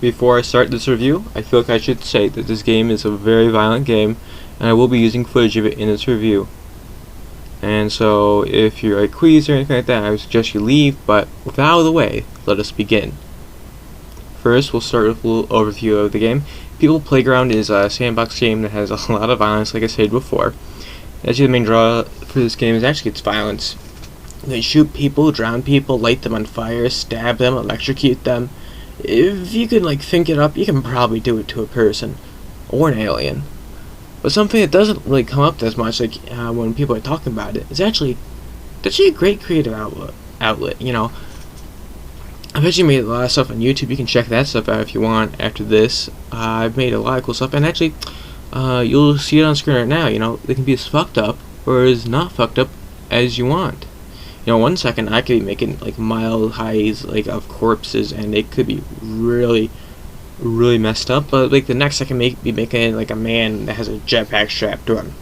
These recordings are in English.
Before I start this review, I feel like I should say that this game is a very violent game, and I will be using footage of it in this review. And so, if you're like queasy or anything like that, I would suggest you leave, but with that out of the way, let us begin. First, we'll start with a little overview of the game. People Playground is a sandbox game that has a lot of violence, like I said before. Actually, the main draw for this game is actually its violence. They shoot people, drown people, light them on fire, stab them, electrocute them. If you can think it up, you can probably do it to a person or an alien. But something that doesn't really come up as much, when people are talking about it, is actually a great creative outlet. You know, I bet you made a lot of stuff on YouTube. You can check that stuff out if you want. After this, I've made a lot of cool stuff, and actually, you'll see it on screen right now. You know, they can be as fucked up or as not fucked up as you want. You know, 1 second I could be making mile highs of corpses, and they could be really messed up. But the next second, be making a man that has a jetpack strapped to him.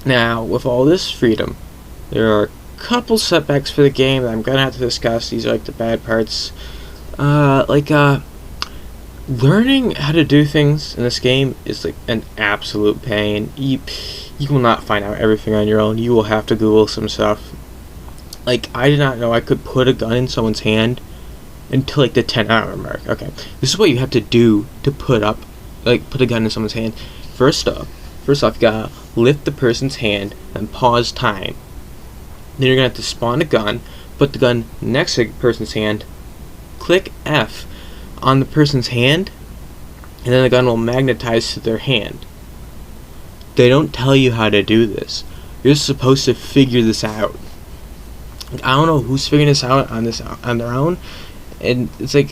Now, with all this freedom, there are a couple setbacks for the game that I'm gonna have to discuss. These are the bad parts. Learning how to do things in this game is an absolute pain. You will not find out everything on your own. You will have to Google some stuff. I did not know I could put a gun in someone's hand until the 10-hour mark. Okay, this is what you have to do to put a gun in someone's hand. First off, you gotta lift the person's hand and pause time. Then you're gonna have to spawn a gun, put the gun next to the person's hand, click F on the person's hand, and then the gun will magnetize to their hand. They don't tell you how to do this. You're supposed to figure this out. I don't know who's figuring this out on their own, and it's I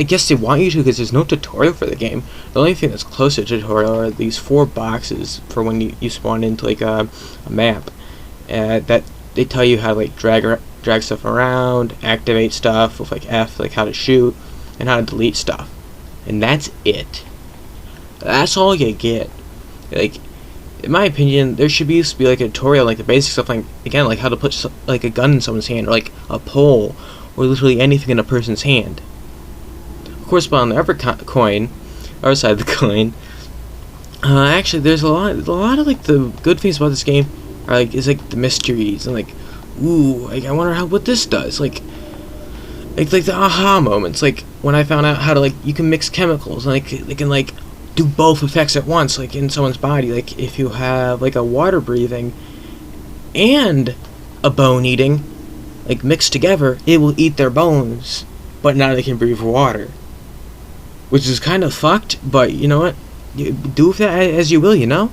guess they want you to, because there's no tutorial for the game. The only thing that's close to a tutorial are these 4 boxes for when you spawn into a map, that they tell you how to drag stuff around, activate stuff with F, how to shoot, and how to delete stuff, and that's it. That's all you get. In my opinion, there should be a tutorial, the basic stuff, again, how to put a gun in someone's hand, or a pole, or literally anything in a person's hand. Of course, but on the other side of the coin, actually, there's a lot of the good things about this game is the mysteries, and ooh, I wonder what this does, the aha moments, when I found out how to you can mix chemicals, and they can do both effects at once, in someone's body. If you have a water breathing and a bone eating mixed together, it will eat their bones, but now they can breathe water, which is kind of fucked. But you know what, you do with that as you will, you know.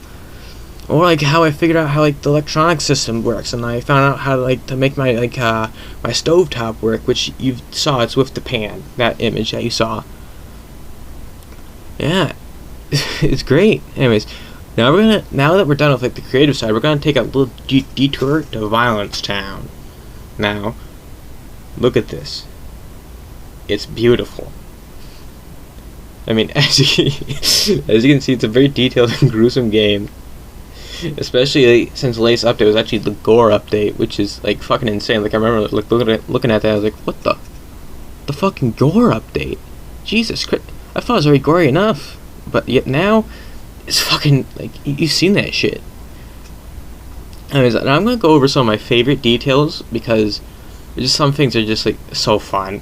Or how I figured out how the electronic system works, and I found out how to make my my stovetop work, which you saw. It's with the pan, that image that you saw. Yeah. It's great. Anyways, now that we're done with the creative side, we're gonna take a little detour to Violence Town. Now, look at this. It's beautiful. I mean, as you can see, it's a very detailed and gruesome game. Especially since the latest update was actually the gore update, which is fucking insane. I remember looking at that, I was what the fucking gore update? Jesus Christ! I thought it was already gory enough. But yet now, it's fucking, you've seen that shit. Anyways, now I'm going to go over some of my favorite details, because just some things are just, so fun.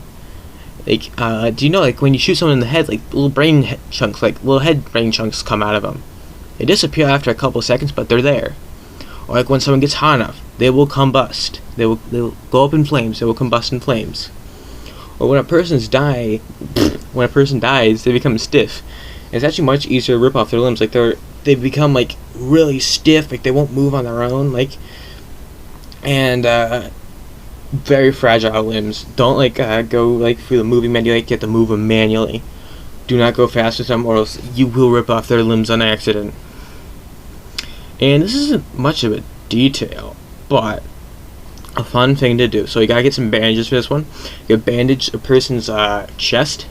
Do you know, when you shoot someone in the head, little brain chunks, little head brain chunks come out of them. They disappear after a couple of seconds, but they're there. Or, when someone gets hot enough, they will combust. They will go up in flames. They will combust in flames. Or when a person dies, they become stiff. It's actually much easier to rip off their limbs. They become really stiff, they won't move on their own, and very fragile limbs. Don't go through the moving menu. You have to move them manually. Do not go fast with them, or else you will rip off their limbs on accident. And this isn't much of a detail, but a fun thing to do. So you gotta get some bandages for this one. You gotta bandage a person's chest.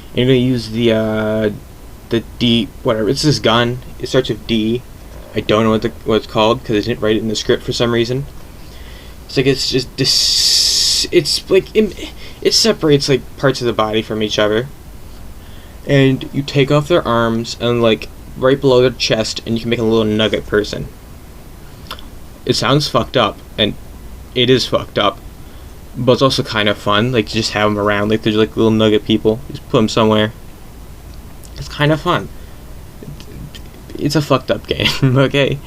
And you're gonna use the D, whatever, it's this gun. It starts with D. I don't know what it's called, because I didn't write it in the script for some reason. It's just this. It separates parts of the body from each other. and you take off their arms and like right below their chest, and you can make a little nugget person. It sounds fucked up, and it is fucked up, but it's also kind of fun. Like, just have them around, like there's like little nugget people. Just put them somewhere. It's kind of fun. It's a fucked up game, okay?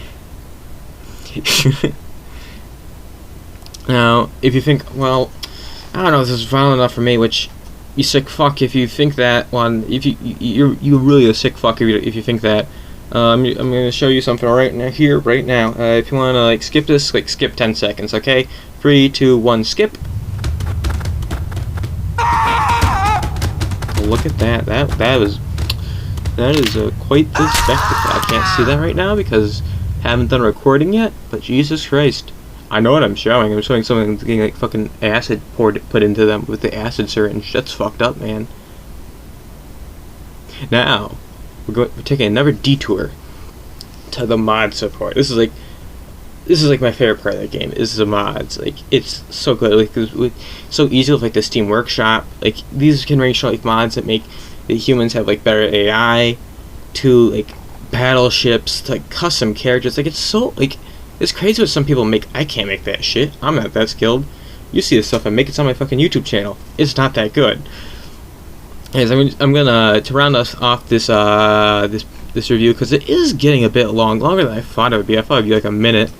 Now, if you think, well, I don't know if this is violent enough for me, which, you sick fuck if you think that one. If you're really a sick fuck if you think that. I'm gonna show you something right now. If you wanna like skip this, like skip 10 seconds, okay? 3, 2, 1, skip. Look at that. That is quite the spectacle. I can't see that right now because I haven't done recording yet. But Jesus Christ, I know what I'm showing. I'm showing something getting like fucking acid put into them with the acid syringe. That's fucked up, man. Now we're taking another detour to the mod support. This is like my favorite part of the game. This is the mods. Like, it's so good. Like, it's so easy with like the Steam Workshop. Like, these can range from like mods that make the humans have like better AI, to like battleships, to like custom characters. Like, it's so like, it's crazy what some people make. I can't make that shit. I'm not that skilled. You see this stuff I make. It's on my fucking YouTube channel. It's not that good. Anyways, I'm gonna to round us off this this review, because it is getting a bit longer than I thought it would be. I thought it'd be like a minute,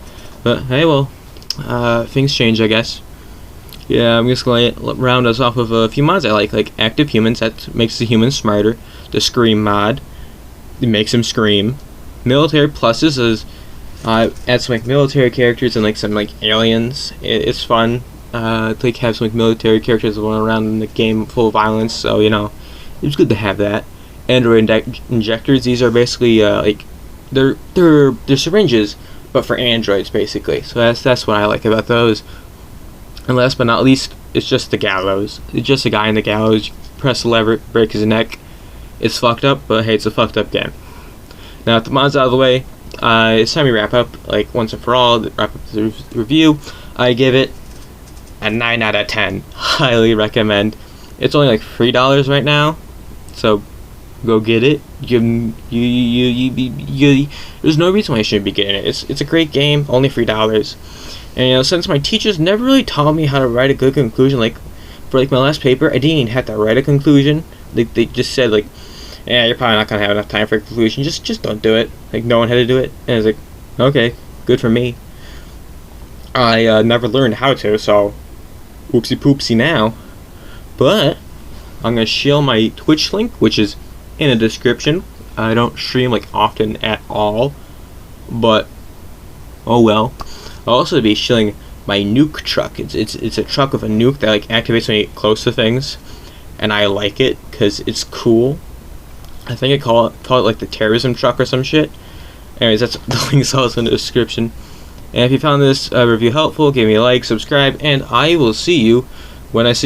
but hey, well, things change, I guess. Yeah, I'm just gonna round us off with a few mods I like Active Humans. That makes the humans smarter. The Scream mod, it makes them scream. Military Pluses is adds some like military characters and like some like aliens. It's fun. To like have some like military characters run around in the game full of violence. So you know, it's good to have that. Android injectors. These are basically like they're syringes, but for androids basically. So that's what I like about those. And last but not least, it's just the gallows. It's just a guy in the gallows. You press the lever, break his neck. It's fucked up, but hey, it's a fucked up game. Now, with the mods out of the way, it's time we wrap up. Like, once and for all, wrap up the review. I give it a 9 out of 10. Highly recommend. It's only like $3 right now, so go get it. There's no reason why you shouldn't be getting it. It's a great game, only $3. And you know, since my teachers never really taught me how to write a good conclusion, like for like my last paper, I didn't even have to write a conclusion. Like, they just said like, yeah, you're probably not gonna have enough time for a conclusion. Just don't do it. Like, no one had to do it, and I was like, okay, good for me. I never learned how to, so whoopsie poopsie now. But I'm gonna share my Twitch link, which is in the description. I don't stream like often at all, but oh well. I'll also be showing my nuke truck. It's a truck with a nuke that like activates when you get close to things, and I like it because it's cool. I think I call it like the terrorism truck or some shit. Anyways, that's the link's also in the description. And if you found this review helpful, give me a like, subscribe, and I will see you when I see you.